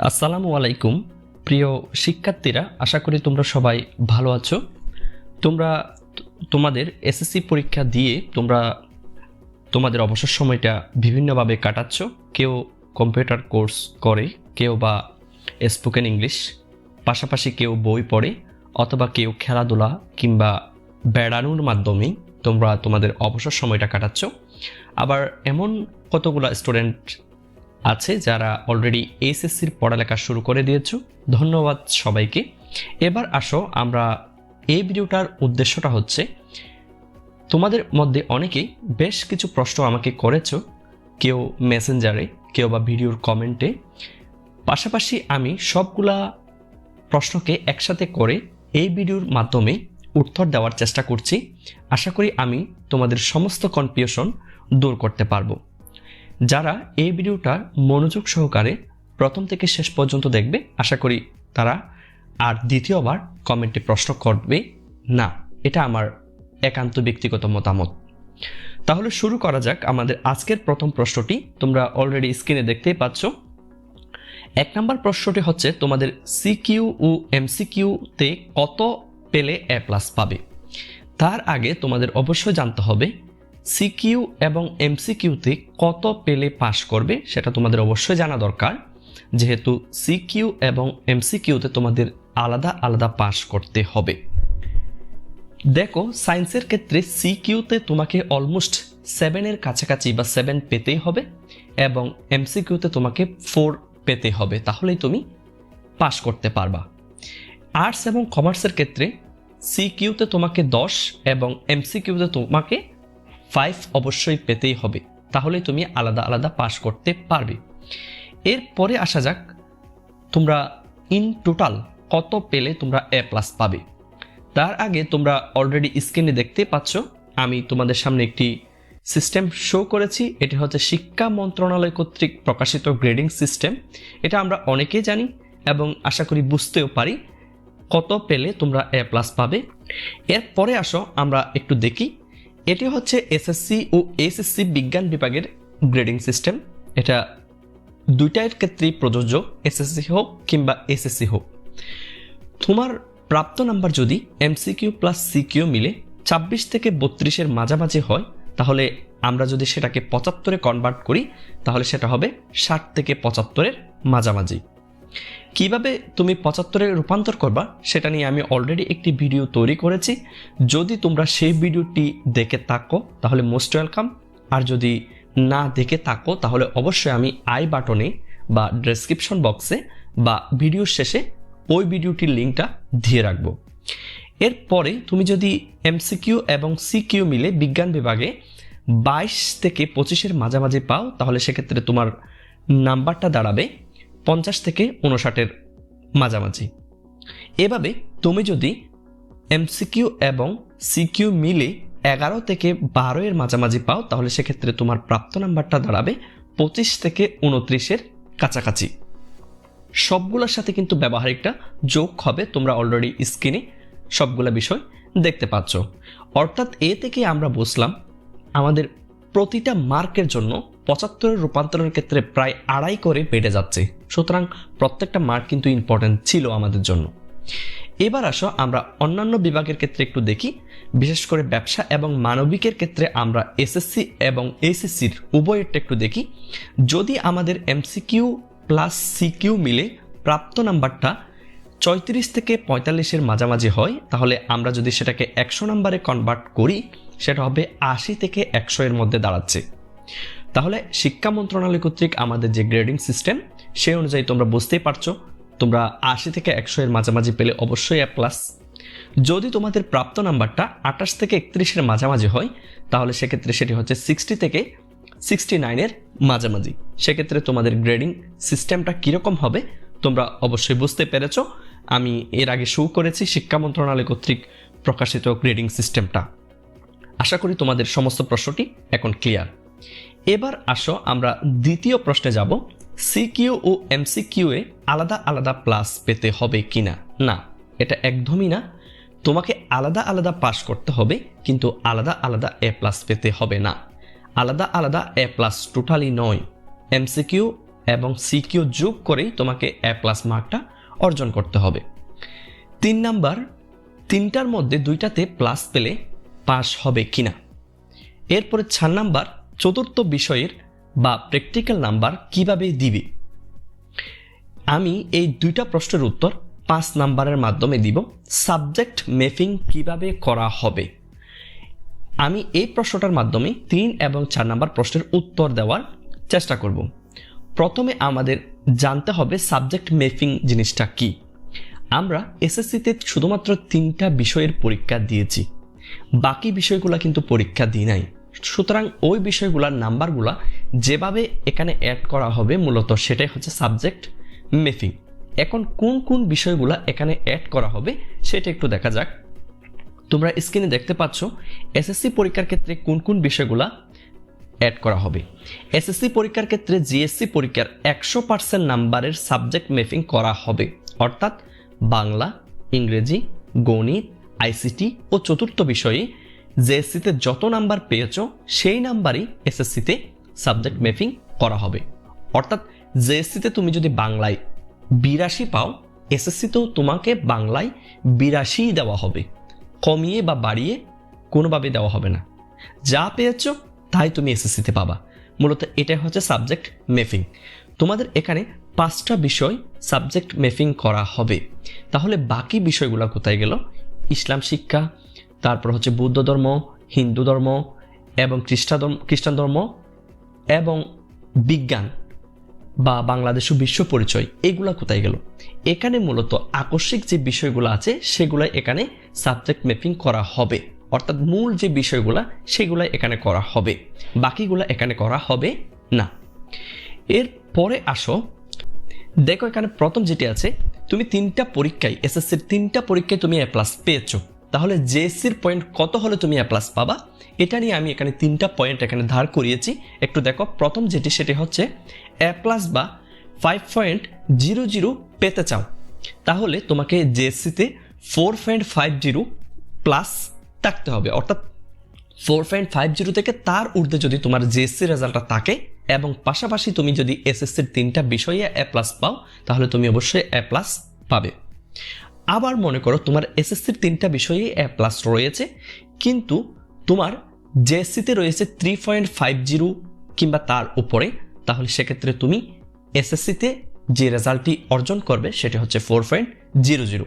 আসসালামু আলাইকুম প্রিয় শিক্ষার্থীরা, আশা করি তোমরা সবাই ভালো আছো। তোমরা তোমাদের এসএসসি পরীক্ষা দিয়ে তোমাদের অবসর সময়টা বিভিন্নভাবে কাটাচ্ছ। কেউ কম্পিউটার কোর্স করে, কেউ বা স্পোকেন ইংলিশ, পাশাপাশি কেউ বই পড়ে, অথবা কেউ খেলাধুলা কিংবা বেড়ানোর মাধ্যমেই তোমরা তোমাদের অবসর সময়টা কাটাচ্ছ। আবার এমন কতগুলো স্টুডেন্ট আছে যারা অলরেডি এসএসসির পড়ালেখা শুরু করে দিয়েছো। ধন্যবাদ সবাইকে। এবার আসো, আমরা এই ভিডিওটার উদ্দেশ্যটা হচ্ছে, তোমাদের মধ্যে অনেকেই বেশ কিছু প্রশ্ন আমাকে করেছো, কেউ মেসেঞ্জারে, কেউ বা ভিডিওর কমেন্টে। পাশাপাশি আমি সবগুলা প্রশ্নকে একসাথে করে এই ভিডিওর মাধ্যমে উত্তর দেওয়ার চেষ্টা করছি। আশা করি আমি তোমাদের সমস্ত কনফিউশন দূর করতে পারবো। যারা এই ভিডিওটা মনোযোগ সহকারে প্রথম থেকে শেষ পর্যন্ত দেখবে, আশা করি তারা আর দ্বিতীয়বার কমেন্টে প্রশ্ন করবে না। এটা আমার একান্ত ব্যক্তিগত মতামত। তাহলে শুরু করা যাক আমাদের আজকের প্রথম প্রশ্নটি। তোমরা অলরেডি স্ক্রিনে দেখতেই পাচ্ছ। 1 নম্বর প্রশ্নটি হচ্ছে, তোমাদের সিকিউ ও এমসিকিউতে কত পেলে এ প্লাস পাবে। তার আগে তোমাদের অবশ্যই জানতে হবে সিকিউ এবং এমসিকিউতে কত পেলে পাস করবে, সেটা তোমাদের অবশ্যই জানা দরকার, যেহেতু সিকিউ এবং এমসিকিউতে তোমাদের আলাদা আলাদা পাস করতে হবে। দেখো, সায়েন্সের ক্ষেত্রে সিকিউতে তোমাকে অলমোস্ট 7-এর কাছাকাছি বা 7 পেতেই হবে, এবং এমসিকিউতে তোমাকে 4 পেতে হবে, তাহলেই তুমি পাস করতে পারবা। আর্টস এবং কমার্সের ক্ষেত্রে সিকিউতে তোমাকে 10 এবং এমসিকিউতে তোমাকে 5 অবশ্যই পেতেই হবে, তাহলে তুমি আলাদা আলাদা পাস করতে পারবে। এরপরে আসা যাক, তোমরা ইন টোটাল কত পেলে তোমরা এ প্লাস পাবে। তার আগে তোমরা অলরেডি স্ক্রিনে দেখতে পাচ্ছ, আমি তোমাদের সামনে একটি সিস্টেম শো করেছি। এটি হচ্ছে শিক্ষা মন্ত্রণালয় কর্তৃক প্রকাশিত গ্রেডিং সিস্টেম। এটা আমরা অনেকেই জানি এবং আশা করি বুঝতেও পারি কত পেলে তোমরা এ প্লাস পাবে। এরপরে আসো আমরা একটু দেখি। এটি হচ্ছে এসএসসি ও এইচএসসি বিজ্ঞান বিভাগের গ্রেডিং সিস্টেম। এটা দুইটার ক্ষেত্রেই প্রযোজ্য, এসএসসি হোক কিংবা এসএসসি হোক। তোমার প্রাপ্ত নাম্বার যদি এমসিকিউ প্লাস সিকিউ মিলে 26 থেকে 32-এর মাঝামাঝি হয়, তাহলে আমরা যদি সেটাকে 75-এ কনভার্ট করি, তাহলে সেটা হবে 60 থেকে 75-এর মাঝামাঝি। কিভাবে তুমি 75-এ রূপান্তর করবা সেটা নিয়ে আমি অলরেডি একটি ভিডিও তৈরি করেছি। যদি তোমরা সেই ভিডিওটি দেখে থাকো তাহলে মোস্ট ওয়েলকাম, আর যদি না দেখে থাকো তাহলে অবশ্যই আমি আই বাটনে বা ডেসক্রিপশন বক্সে বা ভিডিওর শেষে ওই ভিডিওটির লিঙ্কটা দিয়ে রাখবো। এরপরে তুমি যদি এমসিকিউ এবং সিকিউ মিলে বিজ্ঞান বিভাগে 22 থেকে 25-এর মাঝামাঝি পাও, তাহলে সেক্ষেত্রে তোমার নাম্বারটা দাঁড়াবে 50 থেকে 59-এর মাঝামাঝি। এভাবে তুমি যদি এমসিকিউ এবং সিকিউ মিলে 11 থেকে 12-এর মাঝামাঝি পাও, তাহলে সেক্ষেত্রে তোমার প্রাপ্ত নাম্বারটা দাঁড়াবে 25 থেকে 29-এর কাছাকাছি। সবগুলোর সাথে কিন্তু ব্যবহারিকটা যোগ হবে। তোমরা অলরেডি স্ক্রিনে সবগুলা বিষয় দেখতে পাচ্ছ। অর্থাৎ এ থেকে আমরা বুঝলাম আমাদের প্রতিটা মার্কের জন্য 75-এর রূপান্তরের ক্ষেত্রে প্রায় 2.5 করে বেড়ে যাচ্ছে। সুতরাং প্রত্যেকটা মার্ক কিন্তু ইম্পর্টেন্ট ছিল আমাদের জন্য। এবার আসো আমরা অন্যান্য বিভাগের ক্ষেত্রে একটু দেখি। বিশেষ করে ব্যবসা এবং মানবিকের ক্ষেত্রে আমরা এসএসসি এবং এইচএসসির উভয়েরটা একটু দেখি। যদি আমাদের এমসিকিউ প্লাস সিকিউ মিলে প্রাপ্ত নাম্বারটা 34 থেকে 45-এর মাঝামাঝি হয়, তাহলে আমরা যদি সেটাকে 100 নাম্বারে কনভার্ট করি, সেটা হবে 80 থেকে 100-এর মধ্যে দাঁড়াচ্ছে। তাহলে শিক্ষা মন্ত্রণালয় কর্তৃক আমাদের যে গ্রেডিং সিস্টেম, সেই অনুযায়ী তোমরা বুঝতেই পারছো, তোমরা 80 থেকে 100-এর মাঝামাঝি পেলে অবশ্যই এ প্লাস। যদি তোমাদের প্রাপ্ত নাম্বারটা 28 থেকে 31-এর মাঝামাঝি হয়, তাহলে সেক্ষেত্রে সেটি হচ্ছে 60 থেকে 69-এর মাঝামাঝি। সেক্ষেত্রে তোমাদের গ্রেডিং সিস্টেমটা কীরকম হবে তোমরা অবশ্যই বুঝতে পেরেছো। আমি এর আগে শো করেছি শিক্ষা মন্ত্রণালয় কর্তৃক প্রকাশিত গ্রেডিং সিস্টেমটা। আশা করি তোমাদের সমস্ত প্রশ্নটি এখন ক্লিয়ার। এবার আসো আমরা দ্বিতীয় প্রশ্নে যাব। সিকিউ ও এমসিকিউ এ আলাদা আলাদা প্লাস পেতে হবে কিনা? না, এটা একদমই না। তোমাকে আলাদা আলাদা পাস করতে হবে, কিন্তু আলাদা আলাদা এ প্লাস পেতে হবে না। আলাদা আলাদা এ প্লাস টোটালি নয়। এমসিকিউ এবং সিকিউ যোগ করেই তোমাকে এ প্লাস মার্কটা অর্জন করতে হবে। 3 নাম্বার, 3টার মধ্যে 2টাতে প্লাস পেলে পাস হবে কিনা। এরপরে 4 নাম্বার, চতুর্থ বিষয়ের বা প্র্যাকটিক্যাল নাম্বার কিভাবে দিবে। আমি এই 2টা প্রশ্নের উত্তর 5 নাম্বারের মাধ্যমে দিব। সাবজেক্ট ম্যাপিং কিভাবে করা হবে, আমি এই প্রশ্নটার মাধ্যমে 3 এবং 4 নাম্বার প্রশ্নের উত্তর দেওয়ার চেষ্টা করব। প্রথমে আমাদের জানতে হবে সাবজেক্ট ম্যাপিং জিনিসটা কি। আমরা এসএসসিতে শুধুমাত্র 3টা বিষয়ের পরীক্ষা দিয়েছি, বাকি বিষয়গুলো কিন্তু পরীক্ষা দিই নাই। সুতরাং ওই বিষয়গুলোর নাম্বারগুলো যেভাবে এখানে অ্যাড করা হবে মূলত সেটাই হচ্ছে সাবজেক্ট ম্যাপিং। এখন কোন কোন বিষয়গুলো এখানে অ্যাড করা হবে সেটা একটু দেখা যাক। তোমরা স্ক্রিনে দেখতে পাচ্ছ এসএসসি পরীক্ষার ক্ষেত্রে কোন কোন বিষয়গুলো অ্যাড করা হবে। এসএসসি পরীক্ষার ক্ষেত্রে জিএসসি পরীক্ষার 100% নাম্বারের সাবজেক্ট ম্যাপিং করা হবে, অর্থাৎ বাংলা, ইংরেজি, গণিত, আইসিটি ও চতুর্থ বিষয়ে জেএসসিতে যত নাম্বার পেয়েছো সেই নাম্বারই এসএসসিতে সাবজেক্ট ম্যাপিং করা হবে। অর্থাৎ জেএসসিতে তুমি যদি বাংলায় 82 পাও, এসএসসিতেও তোমাকে বাংলায় 82 দেওয়া হবে, কমিয়ে বা বাড়িয়ে কোনোভাবে দেওয়া হবে না। যা পেয়েছো তাই তুমি এসএসসিতে পাবা। মূলত এটাই হচ্ছে সাবজেক্ট ম্যাপিং। তোমাদের এখানে 5টা বিষয় সাবজেক্ট ম্যাপিং করা হবে। তাহলে বাকি বিষয়গুলো কোথায় গেল? ইসলাম শিক্ষা, তারপর হচ্ছে বৌদ্ধ ধর্ম, হিন্দু ধর্ম এবং খ্রিস্টান ধর্ম এবং বিজ্ঞান বা বাংলাদেশ ও বিশ্ব পরিচয়, এগুলা কোথায় গেল? এখানে মূলত আকস্মিক যে বিষয়গুলো আছে সেগুলো এখানে সাবজেক্ট ম্যাপিং করা হবে, অর্থাৎ মূল যে বিষয়গুলো সেগুলো এখানে করা হবে, বাকিগুলো এখানে করা হবে না। এরপরে আসো, দেখো এখানে প্রথম যেটি আছে, তুমি 3টা পরীক্ষায় এসএসসির 3টা পরীক্ষায় তুমি এ প্লাস পেয়েছো, তাহলে জেএসসির পয়েন্ট কত হলে তুমি এ প্লাস পাবা এটা নিয়ে আমি এখানে 3টা পয়েন্ট এখানে ধার করিয়েছি। একটু দেখো, প্রথম যেটি সেটি হচ্ছে এ প্লাস বা 5.00 পেতে চাও, তাহলে তোমাকে জেএসসিতে 4.50 প্লাস থাকতে হবে, অর্থাৎ 4.50 থেকে তার ঊর্ধ্বে যদি তোমার জেএসসি রেজাল্টটা থাকে এবং পাশাপাশি তুমি যদি এসএসসির 3টা বিষয়ে এ প্লাস পাও তাহলে তুমি অবশ্যই এ প্লাস পাবে। আবার মনে করো তোমার এসএসসির 3টা বিষয়ে এ প্লাস রয়েছে, কিন্তু তোমার জেএসসিতে রয়েছে 3.50 কিংবা তার উপরে, তাহলে সেক্ষেত্রে তুমি এসএসসিতে যে রেজাল্টটি অর্জন করবে সেটি হচ্ছে 4.00।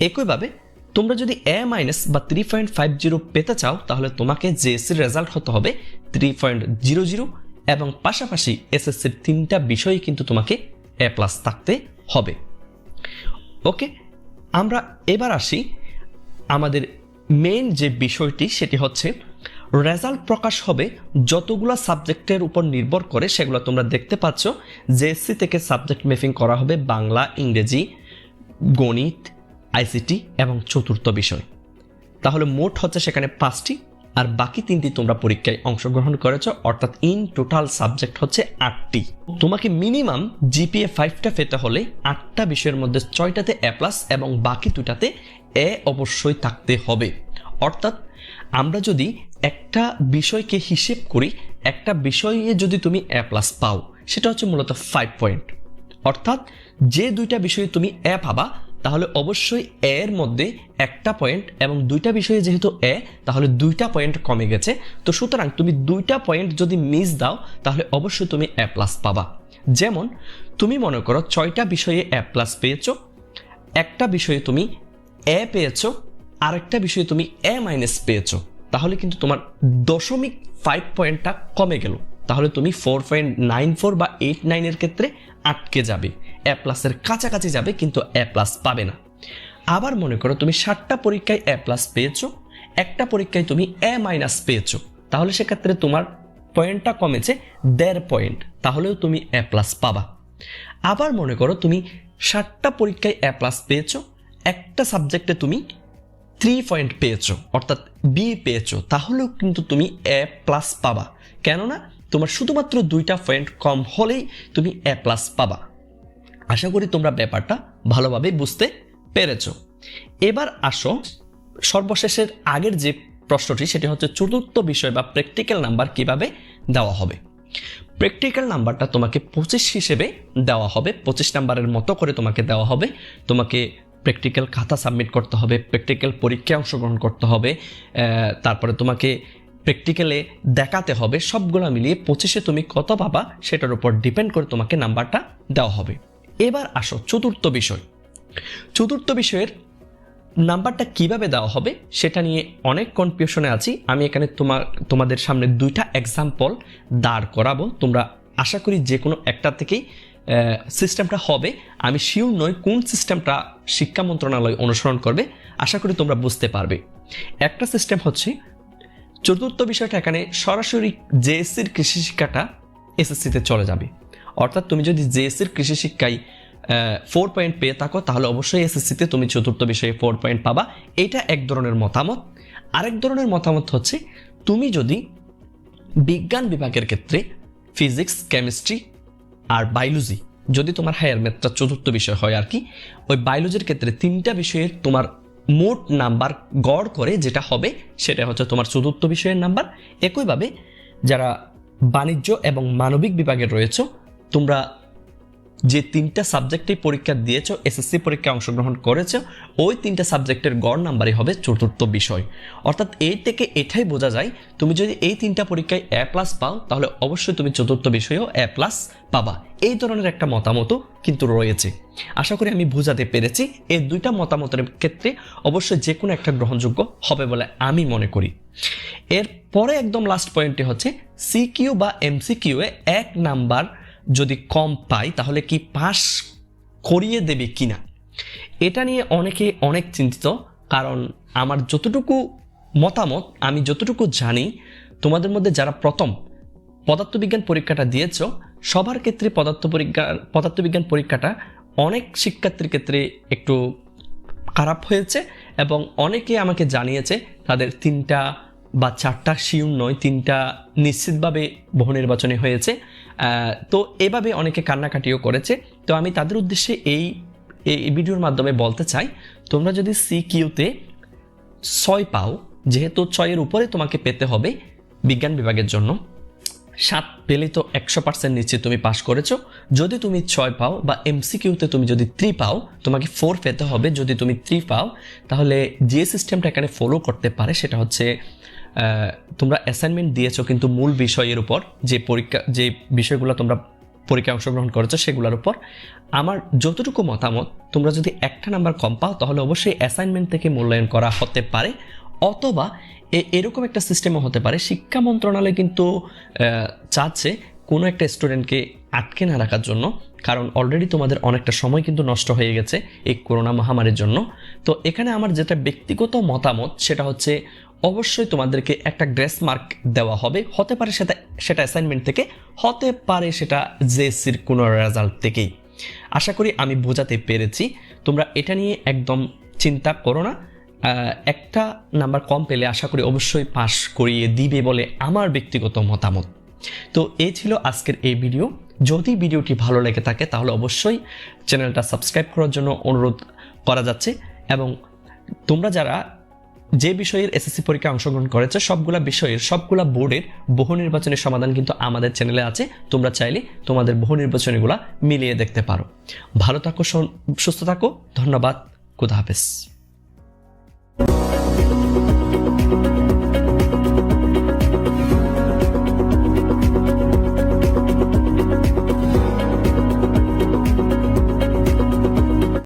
একইভাবে তোমরা যদি এ মাইনাস বা 3.50 পেতে চাও তাহলে তোমাকে জেএসসির রেজাল্ট হতে হবে 3.00 এবং পাশাপাশি এসএসসির 3টা বিষয়ে কিন্তু তোমাকে এ প্লাস থাকতে হবে। ওকে, আমরা এবার আসি আমাদের মেইন যে বিষয়টি, সেটি হচ্ছে রেজাল্ট প্রকাশ হবে যতগুলো সাবজেক্টের উপর নির্ভর করে সেগুলো তোমরা দেখতে পাচ্ছ। জেএসসি থেকে সাবজেক্ট ম্যাপিং করা হবে বাংলা, ইংরেজি, গণিত, আইসিটি এবং চতুর্থ বিষয়। তাহলে মোট হচ্ছে সেখানে 5টি, আর বাকি 3টি তোমরা পরীক্ষায় অংশগ্রহণ করেছো, অর্থাৎ ইন টোটাল সাবজেক্ট হচ্ছে 8টি। তোমাকে মিনিমাম জিপিএ 5টা পেতে হলে 8টা বিষয়ের মধ্যে 6টাতে এ প্লাস এবং বাকি 2টাতে এ অবশ্যই থাকতে হবে। অর্থাৎ আমরা যদি একটা বিষয়কে হিসেব করি, একটা বিষয়ে যদি তুমি এ প্লাস পাও সেটা হচ্ছে মূলত 5 পয়েন্ট, অর্থাৎ যে 2টা বিষয়ে তুমি এ পাবা তাহলে অবশ্যই এর মধ্যে 1টা পয়েন্ট এবং 2টা বিষয়ে যেহেতু এ, তাহলে 2টা পয়েন্ট কমে গেছে। তো সুতরাং তুমি 2টা পয়েন্ট যদি মিস দাও তাহলে অবশ্যই তুমি এ প্লাস পাবা। যেমন তুমি মনে করো 6টা বিষয়ে এ প্লাস পেয়েছো, একটা বিষয়ে তুমি এ পেয়েছো, আরেকটা বিষয়ে তুমি এ মাইনাস পেয়েছো, তাহলে কিন্তু তোমার 0.5 পয়েন্টটা কমে গেল, তাহলে তুমি 4.94 বা 89 এর ক্ষেত্রে আটকে যাবে, এ প্লাসের কাছাকাছি যাবে কিন্তু এ প্লাস পাবে না। আবার মনে করো তুমি 7টা পরীক্ষায় এ প্লাস পেয়েছো, একটা পরীক্ষায় তুমি এ মাইনাস পেয়েছো, তাহলে সেক্ষেত্রে তোমার পয়েন্টটা কমেছে 1.5 পয়েন্ট, তাহলেও তুমি এ প্লাস পাবা। আবার মনে করো তুমি 7টা পরীক্ষায় এ প্লাস পেয়েছো, একটা সাবজেক্টে তুমি 3 পয়েন্ট পেয়েছো, অর্থাৎ বি পেয়েছো, তাহলেও কিন্তু তুমি এ প্লাস পাবা, কেননা তোমার শুধুমাত্র 2টা পয়েন্ট কম হলেই তুমি এ প্লাস পাবা। আশা করি তোমরা ব্যাপারটা ভালোভাবে বুঝতে পেরেছো। এবার আসো সর্বশেষের আগের যে প্রশ্নটি, সেটি হচ্ছে চতুর্থ বিষয় বা প্র্যাকটিক্যাল নাম্বার কিভাবে দেওয়া হবে। প্র্যাকটিক্যাল নাম্বারটা তোমাকে 25 হিসেবে দেওয়া হবে, 25 নাম্বারের মতো করে তোমাকে দেওয়া হবে। তোমাকে প্র্যাকটিক্যাল খাতা সাবমিট করতে হবে, প্র্যাকটিক্যাল পরীক্ষায় অংশগ্রহণ করতে হবে, তারপরে তোমাকে প্র্যাকটিক্যালে দেখাতে হবে। সবগুলো মিলিয়ে 25-এ তুমি কত পাবা সেটার উপর ডিপেন্ড করে তোমাকে নাম্বারটা দেওয়া হবে। এবার আসো চতুর্থ বিষয়। চতুর্থ বিষয়ের নাম্বারটা কিভাবে দেওয়া হবে সেটা নিয়ে অনেক কনফিউশনে আছি। আমি এখানে তোমাদের সামনে 2টা এক্সাম্পল দাঁড় করাবো। তোমরা আশা করি যে কোনো একটা থেকেই সিস্টেমটা হবে। আমি শিওর নই কোন সিস্টেমটা শিক্ষা মন্ত্রণালয় অনুসরণ করবে, আশা করি তোমরা বুঝতে পারবে। একটা সিস্টেম হচ্ছে, চতুর্থ বিষয়টা এখানে সরাসরি জেএসসির কৃষি শিক্ষাটা এসএসসিতে চলে যাবে। অর্থাৎ তুমি যদি জেএসসির কৃষি শিক্ষায় 4 পয়েন্ট পেয়ে থাকো তাহলে অবশ্যই এসএসসিতে তুমি চতুর্থ বিষয়ে 4 পয়েন্ট পাবা। এটা এক ধরনের মতামত। আরেক ধরনের মতামত হচ্ছে, তুমি যদি বিজ্ঞান বিভাগের ক্ষেত্রে ফিজিক্স, কেমিস্ট্রি আর বায়োলজি, যদি তোমার হায়ার ম্যাথটা চতুর্থ বিষয় হয় আর কি, ওই বায়োলজির ক্ষেত্রে 3টা বিষয়ের তোমার মোট নাম্বার গড় করে যেটা হবে সেটা হচ্ছে তোমার চতুর্থ বিষয়ের নাম্বার। একইভাবে যারা বাণিজ্য এবং মানবিক বিভাগের রয়েছে, তোমরা যে 3টা সাবজেক্টে পরীক্ষা দিয়েছো, এসএসসি পরীক্ষায় অংশগ্রহণ করেছো, ওই 3টা সাবজেক্টের গড় নাম্বারই হবে চতুর্থ বিষয়। অর্থাৎ এই থেকে এটাই বোঝা যায়, তুমি যদি এই 3টা পরীক্ষায় A+ পাও তাহলে অবশ্যই তুমি চতুর্থ বিষয়েও A+ পাবা। এই ধরনের একটা মতামতও কিন্তু রয়েছে। আশা করি আমি বোঝাতে পেরেছি। এই 2টা মতামতের ক্ষেত্রে অবশ্যই যে কোনো একটা গ্রহণযোগ্য হবে বলে আমি মনে করি। এরপরে একদম লাস্ট পয়েন্টটি হচ্ছে, সিকিউ বা এমসিকিউ এ 1 নাম্বার যদি কম পাই তাহলে কি পাস করিয়ে দেবে কিনা, এটা নিয়ে অনেকে অনেক চিন্তিত। কারণ আমার যতটুকু মতামত, আমি যতটুকু জানি, তোমাদের মধ্যে যারা প্রথম পদার্থবিজ্ঞান পরীক্ষাটা দিয়েছ সবার ক্ষেত্রে পদার্থবিজ্ঞান পরীক্ষাটা অনেক শিক্ষার্থীর ক্ষেত্রে একটু খারাপ হয়েছে এবং অনেকে আমাকে জানিয়েছে তাদের 3টা বা 4টা শিওর নয়, 3টা নিশ্চিতভাবে বহু নির্বাচনী হয়েছে। তো এভাবে অনেকে কান্নাকাটিও করেছে। তো আমি তাদের উদ্দেশ্যে এই ভিডিওর মাধ্যমে বলতে চাই, তোমরা যদি সিকিউতে 6 পাও, যেহেতু 6-এর উপরে তোমাকে পেতে হবে বিজ্ঞান বিভাগের জন্য, 7 পেলে তো 100% নিশ্চিত তুমি পাস করেছো। যদি তুমি 6 পাও বা এমসিকিউতে তুমি যদি 3 পাও, তোমাকে 4 পেতে হবে। যদি তুমি 3 পাও তাহলে যে সিস্টেমটা এখানে ফলো করতে পারে সেটা হচ্ছে, তোমরা অ্যাসাইনমেন্ট দিয়েছো কিন্তু মূল বিষয়ের উপর, যে বিষয়গুলো তোমরা পরীক্ষায় অংশগ্রহণ করেছো সেগুলোর উপর। আমার যতটুকু মতামত, তোমরা যদি একটা নাম্বার কম পাও তাহলে অবশ্যই অ্যাসাইনমেন্ট থেকে মূল্যায়ন করা হতে পারে, অথবা এরকম একটা সিস্টেমও হতে পারে। শিক্ষা মন্ত্রণালয় কিন্তু চাচ্ছে কোনো একটা স্টুডেন্টকে আটকে না রাখার জন্য, কারণ অলরেডি তোমাদের অনেকটা সময় কিন্তু নষ্ট হয়ে গেছে এই করোনা মহামারীর জন্য। তো এখানে আমার যেটা ব্যক্তিগত মতামত সেটা হচ্ছে, অবশ্যই তোমাদেরকে একটা গ্রেস মার্ক দেওয়া হবে। হতে পারে সেটা অ্যাসাইনমেন্ট থেকে, হতে পারে সেটা জেএসসির কোনো রেজাল্ট থেকেই। আশা করি আমি বোঝাতে পেরেছি। তোমরা এটা নিয়ে একদম চিন্তা করো না। একটা নাম্বার কম পেলে আশা করি অবশ্যই পাস করিয়ে দিবে বলে আমার ব্যক্তিগত মতামত। তো এই ছিল আজকের এই ভিডিও। যদি ভিডিওটি ভালো লেগে থাকে তাহলে অবশ্যই চ্যানেলটা সাবস্ক্রাইব করার জন্য অনুরোধ করা যাচ্ছে। এবং তোমরা যারা যে বিষয়ের এসএসসি পরীক্ষায় অংশগ্রহণ করেছে সবগুলা বোর্ডের বহু নির্বাচনী সমাধান কিন্তু আমাদের চ্যানেলে আছে। তোমরা চাইলে তোমাদের বহু নির্বাচনীগুলা মিলিয়ে দেখতে পারো। ভালো থাকো, সুস্থ থাকো। ধন্যবাদ। খুদা হাফেজ।